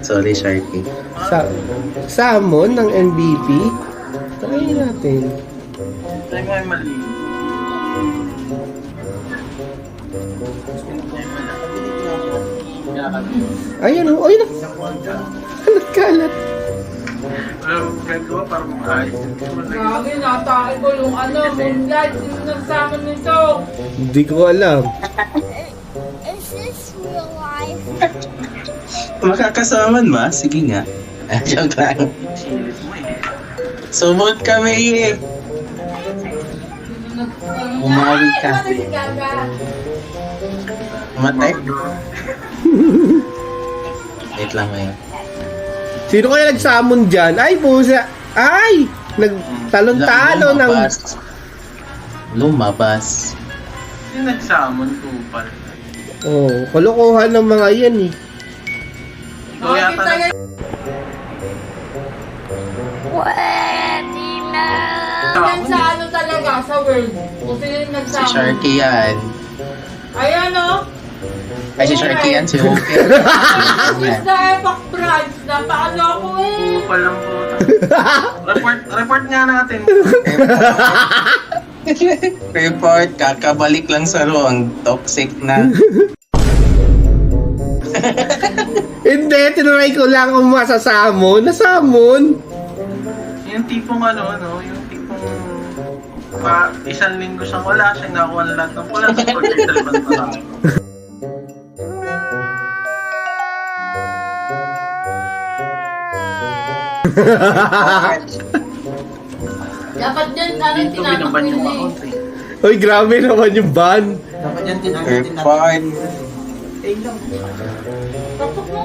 Sorry, Sharky. Salmon ng MVP? Try natin. Try mo yung mali. Ayan o, ayun o. Kalat-kalat. Gagawa para makaayos. Grabe, natake ko yung moonlight. Sino nagsama nito? Hindi ko alam. Is this real life? Makakasaman ba? Sige nga. Joke lang. Sumot kami eh. Umawi ka. Matay? Wait lang ngayon. Sino kaya nagsamon dyan? Ay, pusa. Ay! Nagtalon-talo ng... Lumabas. Yung nagsamon ko pala. Oh, kalokohan ng mga yan eh. Ikaw yata Pwede na. Yan sa ano talaga, sa world. Kung sino yung Si nagsama. Sharky yan. Ayan o. Ay, si Sharky yan. Si Hope yan. Is the Epoch branch. Napakaloko eh. Kupal lang po. Report nga natin. Report, kakabalik lang sa ang toxic na. Hindi, tinry ko lang kung masasamon. Nasamon. Yung tipong yung tipong isang linggo siyang wala siyang nakuha na lahat ng pula sa pag-digital pa lang. Dapat dyan, ano, Dito tinatak binaban yung nila eh. account eh. Uy, grabe naman yung ban. Report. Tapos mo.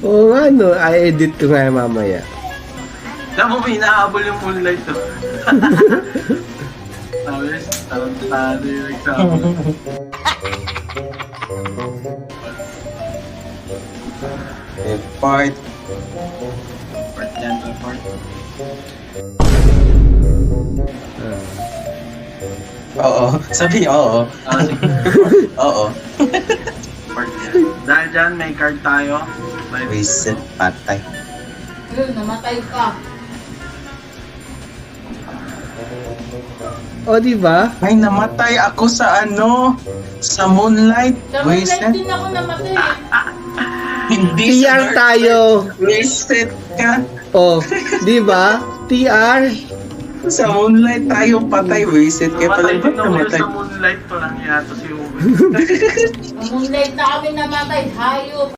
Oo nga no, i-edit ko nga mamaya. Alam mo, may inaabol yung moonlight to. Tapos, tarantado yung example. Report. Report yan, report. Oo. Sabi oo. Sige. Oo. Report yan. Dahil dyan, may card tayo. Reset patay. Yun, namatay ka. O, di ba? Ay, namatay ako sa sa moonlight. Sa moonlight Reset. din ako namatay. Hindi TR tayo. Reset ka. O, di ba? TR. Sa moonlight tayo patay. Reset ka pala. Namatay din Ba't ako namatay? sa moonlight. Parang yata si Uwe. Sa moonlight na kami namatay. Hayop.